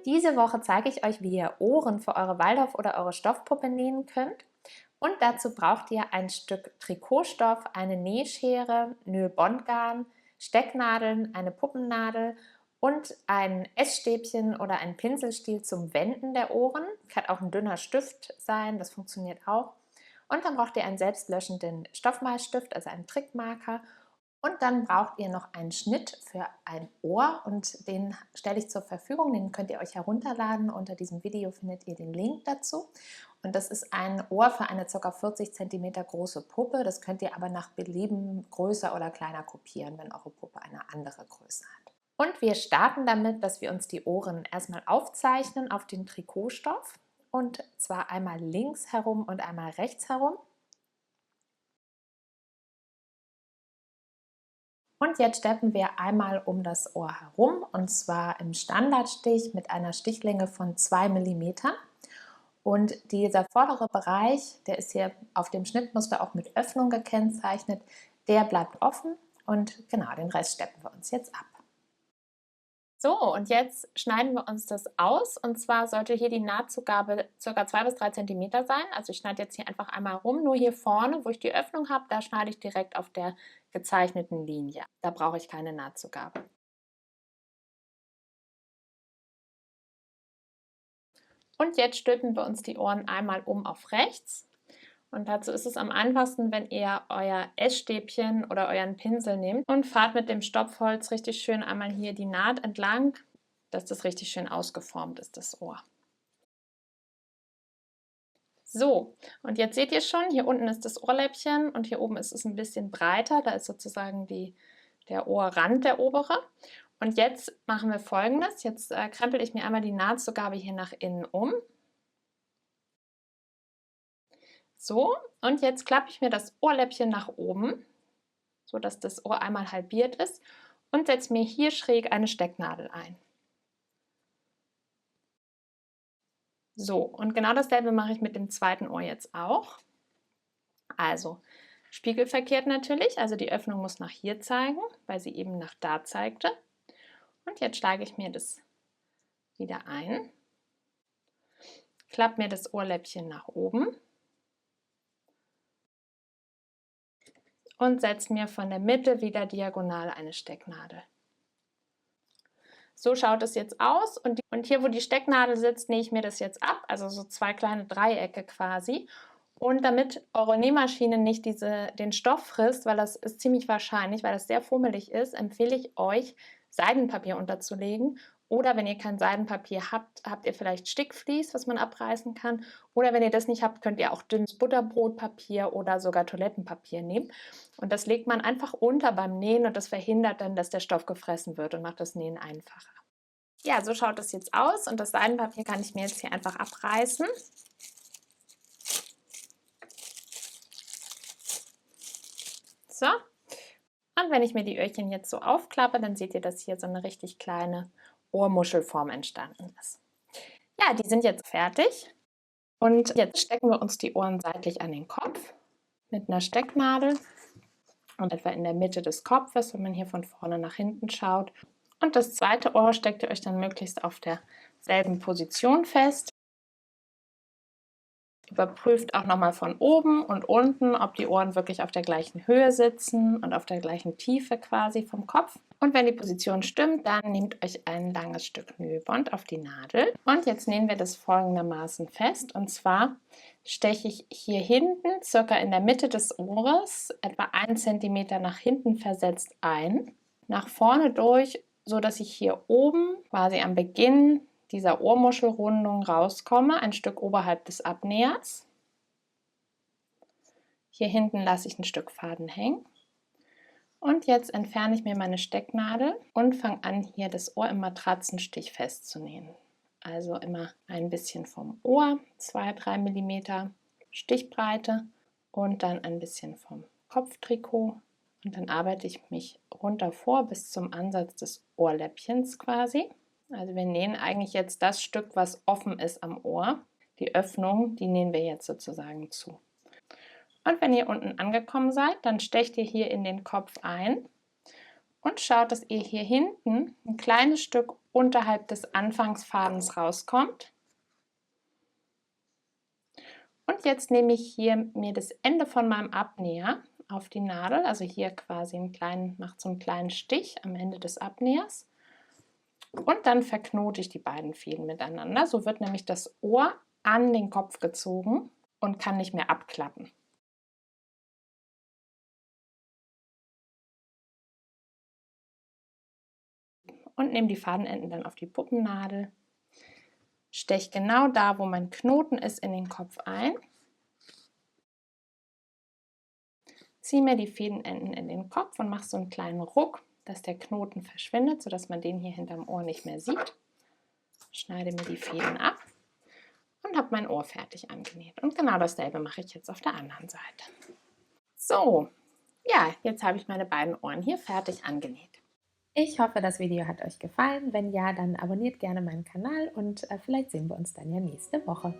Diese Woche zeige ich euch, wie ihr Ohren für eure Waldorf oder eure Stoffpuppe nähen könnt. Und dazu braucht ihr ein Stück Trikotstoff, eine Nähschere, Nylon-Garn, Stecknadeln, eine Puppennadel und ein Essstäbchen oder ein Pinselstiel zum Wenden der Ohren. Kann auch ein dünner Stift sein, das funktioniert auch. Und dann braucht ihr einen selbstlöschenden Stoffmalstift, also einen Trickmarker. Und dann braucht ihr noch einen Schnitt für ein Ohr und den stelle ich zur Verfügung, den könnt ihr euch herunterladen. Unter diesem Video findet ihr den Link dazu. Und das ist ein Ohr für eine ca. 40 cm große Puppe. Das könnt ihr aber nach Belieben größer oder kleiner kopieren, wenn eure Puppe eine andere Größe hat. Und wir starten damit, dass wir uns die Ohren erstmal aufzeichnen auf den Trikotstoff. Und zwar einmal links herum und einmal rechts herum. Und jetzt steppen wir einmal um das Ohr herum, und zwar im Standardstich mit einer Stichlänge von 2 mm. Und dieser vordere Bereich, der ist hier auf dem Schnittmuster auch mit Öffnung gekennzeichnet, der bleibt offen und genau, den Rest steppen wir uns jetzt ab. So, und jetzt schneiden wir uns das aus, und zwar sollte hier die Nahtzugabe ca. 2 bis 3 cm sein. Also ich schneide jetzt hier einfach einmal rum, nur hier vorne, wo ich die Öffnung habe, da schneide ich direkt auf der gezeichneten Linie. Da brauche ich keine Nahtzugabe. Und jetzt stülpen wir uns die Ohren einmal um auf rechts. Und dazu ist es am einfachsten, wenn ihr euer Essstäbchen oder euren Pinsel nehmt und fahrt mit dem Stopfholz richtig schön einmal hier die Naht entlang, dass das richtig schön ausgeformt ist, das Ohr. So, und jetzt seht ihr schon, hier unten ist das Ohrläppchen und hier oben ist es ein bisschen breiter, da ist sozusagen der Ohrrand, der obere. Und jetzt machen wir Folgendes, jetzt krempel ich mir einmal die Nahtzugabe hier nach innen um. So, und jetzt klappe ich mir das Ohrläppchen nach oben, sodass das Ohr einmal halbiert ist, und setze mir hier schräg eine Stecknadel ein. So, und genau dasselbe mache ich mit dem zweiten Ohr jetzt auch. Also spiegelverkehrt natürlich, also die Öffnung muss nach hier zeigen, weil sie eben nach da zeigte. Und jetzt schlage ich mir das wieder ein, klappe mir das Ohrläppchen nach oben und setze mir von der Mitte wieder diagonal eine Stecknadel. So schaut es jetzt aus, und hier, wo die Stecknadel sitzt, nähe ich mir das jetzt ab, also so 2 kleine Dreiecke quasi. Und damit eure Nähmaschine nicht den Stoff frisst, weil das ist ziemlich wahrscheinlich, weil das sehr fummelig ist, empfehle ich euch, Seidenpapier unterzulegen. Oder wenn ihr kein Seidenpapier habt, habt ihr vielleicht Stickvlies, was man abreißen kann. Oder wenn ihr das nicht habt, könnt ihr auch dünnes Butterbrotpapier oder sogar Toilettenpapier nehmen. Und das legt man einfach unter beim Nähen, und das verhindert dann, dass der Stoff gefressen wird und macht das Nähen einfacher. Ja, so schaut es jetzt aus, und das Seidenpapier kann ich mir jetzt hier einfach abreißen. So, und wenn ich mir die Öhrchen jetzt so aufklappe, dann seht ihr, dass hier so eine richtig kleine Ohrmuschelform entstanden ist. Ja, die sind jetzt fertig, und jetzt stecken wir uns die Ohren seitlich an den Kopf mit einer Stecknadel und etwa in der Mitte des Kopfes, wenn man hier von vorne nach hinten schaut. Und das zweite Ohr steckt ihr euch dann möglichst auf derselben Position fest. Überprüft auch nochmal von oben und unten, ob die Ohren wirklich auf der gleichen Höhe sitzen und auf der gleichen Tiefe quasi vom Kopf. Und wenn die Position stimmt, dann nehmt euch ein langes Stück Nylbond auf die Nadel. Und jetzt nähen wir das folgendermaßen fest. Und zwar steche ich hier hinten, circa in der Mitte des Ohres, etwa 1 cm nach hinten versetzt ein, nach vorne durch, so dass ich hier oben quasi am Beginn dieser Ohrmuschelrundung rauskomme, ein Stück oberhalb des Abnähers. Hier hinten lasse ich ein Stück Faden hängen. Und jetzt entferne ich mir meine Stecknadel und fange an, hier das Ohr im Matratzenstich festzunähen. Also immer ein bisschen vom Ohr, 2-3 mm Stichbreite, und dann ein bisschen vom Kopftrikot. Und dann arbeite ich mich runter vor bis zum Ansatz des Ohrläppchens quasi. Also wir nähen eigentlich jetzt das Stück, was offen ist am Ohr. Die Öffnung, die nähen wir jetzt sozusagen zu. Und wenn ihr unten angekommen seid, dann stecht ihr hier in den Kopf ein Und schaut, dass ihr hier hinten ein kleines Stück unterhalb des Anfangsfadens rauskommt. Und jetzt nehme ich hier mir das Ende von meinem Abnäher auf die Nadel, also hier quasi macht so einen kleinen Stich am Ende des Abnähers. Und dann verknote ich die beiden Fäden miteinander. So wird nämlich das Ohr an den Kopf gezogen und kann nicht mehr abklappen. Und nehme die Fadenenden dann auf die Puppennadel, steche genau da, wo mein Knoten ist, in den Kopf ein, ziehe mir die Fädenenden in den Kopf und mache so einen kleinen Ruck, dass der Knoten verschwindet, sodass man den hier hinterm Ohr nicht mehr sieht. Schneide mir die Fäden ab und habe mein Ohr fertig angenäht. Und genau dasselbe mache ich jetzt auf der anderen Seite. So, ja, jetzt habe ich meine beiden Ohren hier fertig angenäht. Ich hoffe, das Video hat euch gefallen. Wenn ja, dann abonniert gerne meinen Kanal und vielleicht sehen wir uns dann ja nächste Woche.